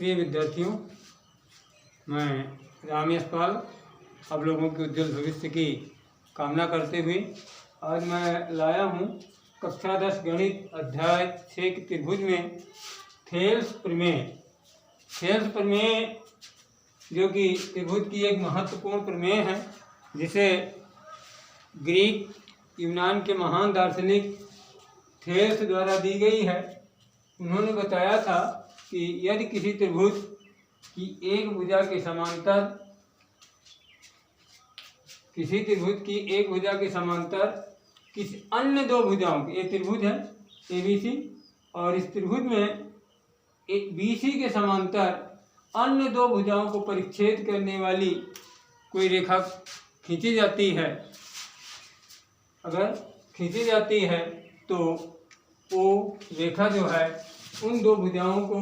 प्रिय विद्यार्थियों, मैं राम यशपाल आप लोगों के उज्जवल भविष्य की कामना करते हुए आज मैं लाया हूँ कक्षा 10 गणित अध्याय 6 के त्रिभुज में थेल्स प्रमेय। थेल्स प्रमेय जो कि त्रिभुज की एक महत्वपूर्ण प्रमेय है, जिसे ग्रीक यूनान के महान दार्शनिक थेल्स द्वारा दी गई है। उन्होंने बताया था कि यदि किसी त्रिभुज की एक भुजा के समांतर किसी अन्य दो भुजाओं की, एक त्रिभुज है ABC और इस त्रिभुज में एक BC के समांतर अन्य दो भुजाओं को परिच्छेद करने वाली कोई रेखा खींची जाती है। अगर खींची जाती है तो वो रेखा जो है उन दो भुजाओं को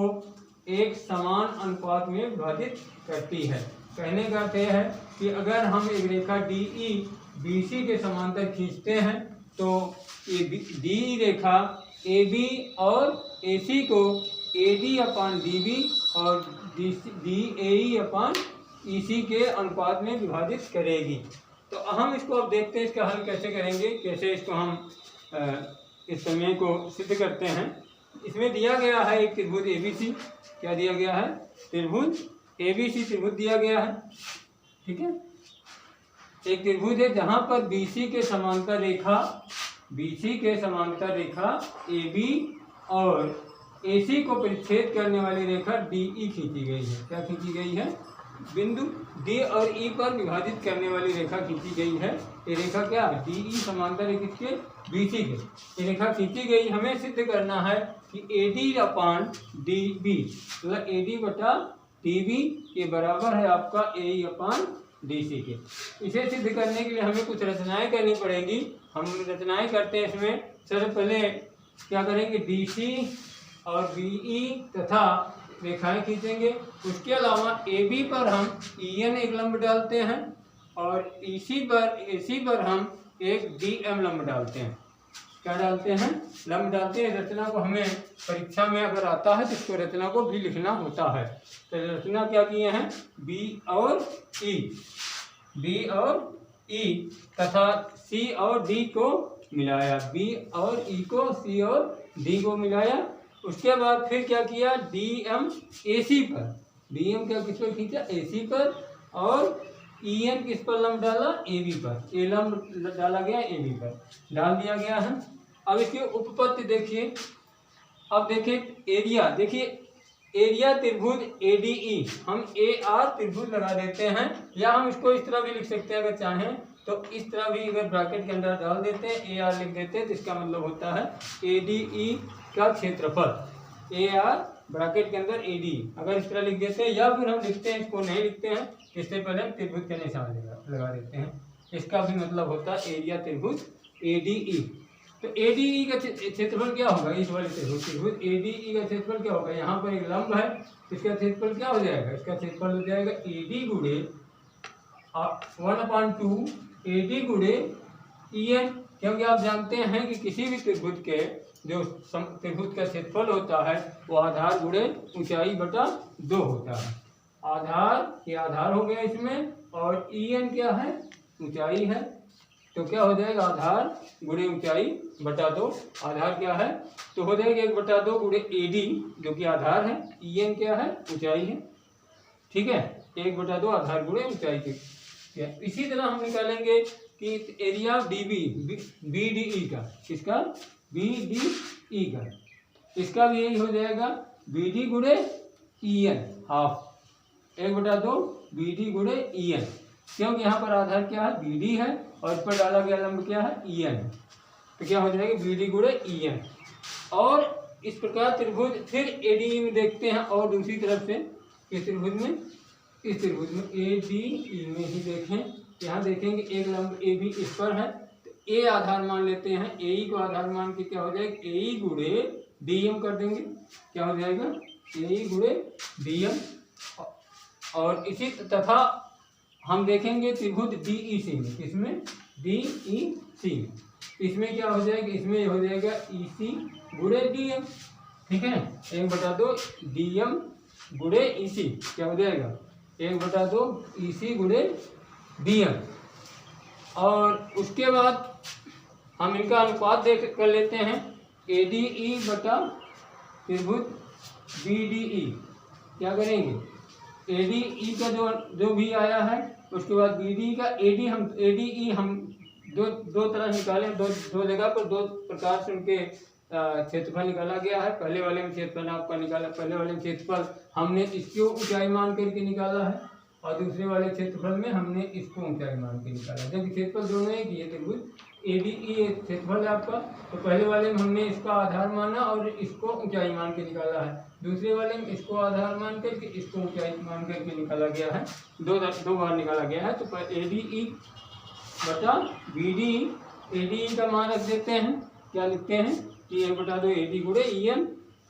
एक समान अनुपात में विभाजित करती है। कहने का अर्थ यह है कि अगर हम एक रेखा DE BC के समांतर खींचते हैं तो ये DE रेखा AB और AC को AD/DB और DAE/EC के अनुपात में विभाजित करेगी। तो हम इसको अब देखते हैं, इसका हल कैसे करेंगे, कैसे इसको हम इस प्रमेय को सिद्ध करते हैं। इसमें दिया गया है एक त्रिभुज ABC। क्या दिया गया है? त्रिभुज ABC त्रिभुज दिया गया है। ठीक है, एक त्रिभुज है जहां पर BC के समांतर रेखा AB और AC को परिच्छेद करने वाली रेखा DE खींची गई है। क्या खींची गई है? बिंदु D और E पर विभाजित करने वाली रेखा खींची गई है। ये रेखा क्या है? DE समांतर है किसके? BC के। ये रेखा खींची गई। हमें सिद्ध करना है कि AD/DB मतलब AD/DB के बराबर है आपका AE/DC के। इसे सिद्ध करने के लिए हमें कुछ रचनाएं करनी पड़ेंगी। हम रचनाएं करते हैं। इसमें सबसे पहले क्या करेंगे? DC और BE तथा रेखाएं खींचेंगे। उसके अलावा AB पर हम EN एक लंब डालते हैं और AC पर हम एक DM लंब डालते हैं। क्या डालते हैं? लंब डालते हैं। रचना को हमें परीक्षा में अगर आता है तो इसको रचना को भी लिखना होता है। तो रचना क्या किए हैं? B और E तथा C और D को मिलाया। B और E को C और D को मिलाया। उसके बाद फिर क्या किया? DM AC पर, DM क्या किस पर खींचा? AC पर। और EN किस पर लंब डाला? AB पर। ये लंब डाला गया AB पर, डाल दिया गया है। अब इसकी उपपत्ति देखिए। अब देखिए एरिया, देखिए एरिया त्रिभुज ADE हम AR त्रिभुज लगा देते हैं, या हम इसको इस तरह भी लिख सकते हैं अगर चाहें तो। इस तरह भी अगर ब्रैकेट के अंदर डाल देते हैं, AR लिख देते हैं, तो इसका मतलब होता है ADE का क्षेत्रफल। AR ब्रैकेट के अंदर ADE अगर इस तरह लिख देते हैं, या फिर हम लिखते हैं, इसको नहीं लिखते हैं, इससे पहले हम त्रिभुज के निशान लगा देते हैं। इसका भी मतलब होता है एरिया त्रिभुज ADE। तो ADE का क्षेत्रफल क्या होगा? इस वाले त्रिभुज ADE का क्षेत्रफल क्या होगा? यहाँ पर एक लंब है, इसका क्षेत्रफल क्या हो जाएगा? इसका क्षेत्रफल हो जाएगा AD गुणे 1/2 AD गुणे EN। क्योंकि आप जानते हैं कि किसी भी त्रिभुज के जो त्रिभुज का क्षेत्रफल होता है वो आधार गुणे ऊंचाई बटा 2 होता है। आधार हो गया इसमें, और EN क्या है? ऊंचाई है। तो क्या हो जाएगा? आधार गुणे ऊंचाई बटा 2। आधार क्या है? तो हो जाएगा 1/2 गुणे AD जो कि आधार है, EN क्या है? ऊंचाई है। ठीक है, 1/2 आधार गुणे ऊंचाई के। इसी तरह हम निकालेंगे कि एरिया BDE का, किसका? BDE का, इसका भी यही हो जाएगा BD गुणे EN हाफ, 1/2 BD गुणे EN। क्योंकि यहाँ पर आधार क्या है? BD है और इस पर डाला गया लंब क्या है? EN। तो क्या हो जाएगा? BD गुणे EN। और इस प्रकार त्रिभुज फिर ADE में देखते हैं। और दूसरी तरफ से इस त्रिभुज में ADE में ही देखें, यहाँ देखेंगे एक लंब AB इस पर है, तो A आधार मान लेते हैं। AE को आधार मान के क्या हो जाएगा? AE गुणे DM कर देंगे। क्या हो जाएगा? AE गुणे DM। और इसी तथा हम देखेंगे त्रिभुज DEC में, किसमें? DEC में। इसमें क्या हो जाएगा? इसमें हो जाएगा EC गुणे DM। ठीक है, 1/2 DM गुणे EC क्या हो जाएगा 1/2 EC गुणे DM। और उसके बाद हम इनका अनुपात देख कर लेते हैं ADE बटा त्रिभुज BDE। क्या करेंगे ADE का जो भी आया है, उसके बाद BDE का ADE हम दो तरह निकाले, दो जगह पर दो प्रकार से उनके क्षेत्रफल निकाला गया है। पहले वाले में क्षेत्रफल आपका निकाला, पहले वाले में क्षेत्रफल हमने इसको ऊंचाई मान करके निकाला है और दूसरे वाले क्षेत्रफल में हमने इसको ऊंचाई मान के निकाला। जब क्षेत्रफल दोनों एक ही है, त्रिभुज ADE क्षेत्रफल है आपका, तो पहले वाले में हमने इसका आधार माना और इसको ऊंचाई मान के निकाला है, दूसरे वाले में इसको आधार मान करके इसको ऊंचाई मान करके निकाला गया है। दो बार निकाला गया है। तो ADE बटा BDE, ADE का मान रख देते हैं, क्या लिखते हैं कि 1/2 AD गुणे EN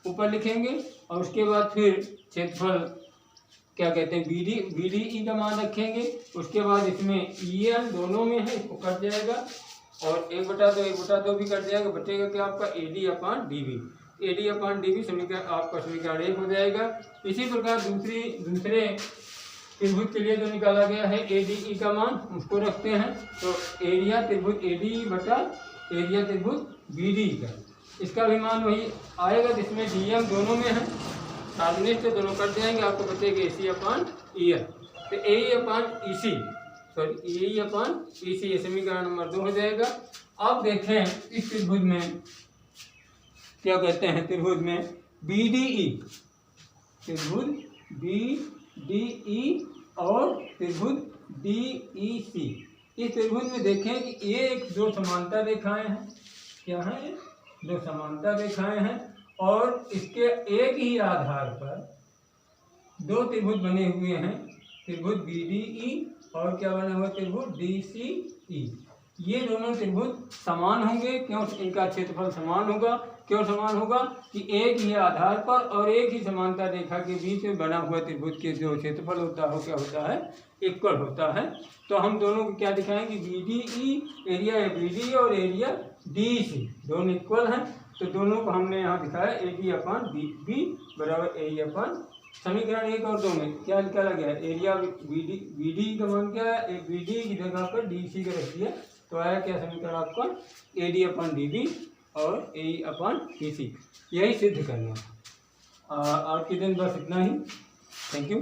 ऊपर लिखेंगे और उसके बाद फिर क्षेत्रफल क्या कहते हैं BDE का मान रखेंगे। उसके बाद इसमें EN दोनों में है, इसको कट जाएगा और 1/2 भी कट जाएगा, बचेगा क्या आपका AD/DB समीकरण आपका समीकरण 1 हो जाएगा। इसी प्रकार दूसरे त्रिभुज के लिए जो निकाला गया है ADE का मान उसको रखते हैं, तो एरिया त्रिभुज ADE बटा एरिया त्रिभुज BDE का, इसका भी मान वही आएगा जिसमें DM दोनों में है, सामने से दोनों कट जाएंगे, आपको बचेगा ACE/EN। तो AE/EC ये समीकरण नंबर 2 हो जाएगा। अब देखें इस त्रिभुज में क्या कहते हैं, त्रिभुज में त्रिभुज BDE और त्रिभुज DEC। इस त्रिभुज में देखें कि ये दो समांतर रेखाएं हैं, क्या है दो समांतर रेखाएं हैं और इसके एक ही आधार पर दो त्रिभुज बने हुए हैं, त्रिभुज BDE और क्या बना हुआ त्रिभुज DCE। ये दोनों त्रिभुज समान होंगे, क्यों इनका क्षेत्रफल समान होगा, क्यों समान होगा कि एक ही आधार पर और एक ही समांतर रेखा के बीच में बना हुआ त्रिभुज के जो क्षेत्रफल होता है क्या होता है इक्वल होता है। तो हम दोनों को क्या दिखाएंगे BDE एरिया BDE और एरिया DEC दोनों इक्वल हैं, तो दोनों को हमने यहाँ दिखाया AD/BB बराबर AE/, समीकरण 1 और 2 में क्या निकाला गया है एरिया BDE का मान क्या है, एक BDE की जगह पर DEC का रख दिया, तो आया क्या समीकरण आपका AD/DB और AE/BC। यही सिद्ध करना। आज के दिन बस इतना ही। Thank you.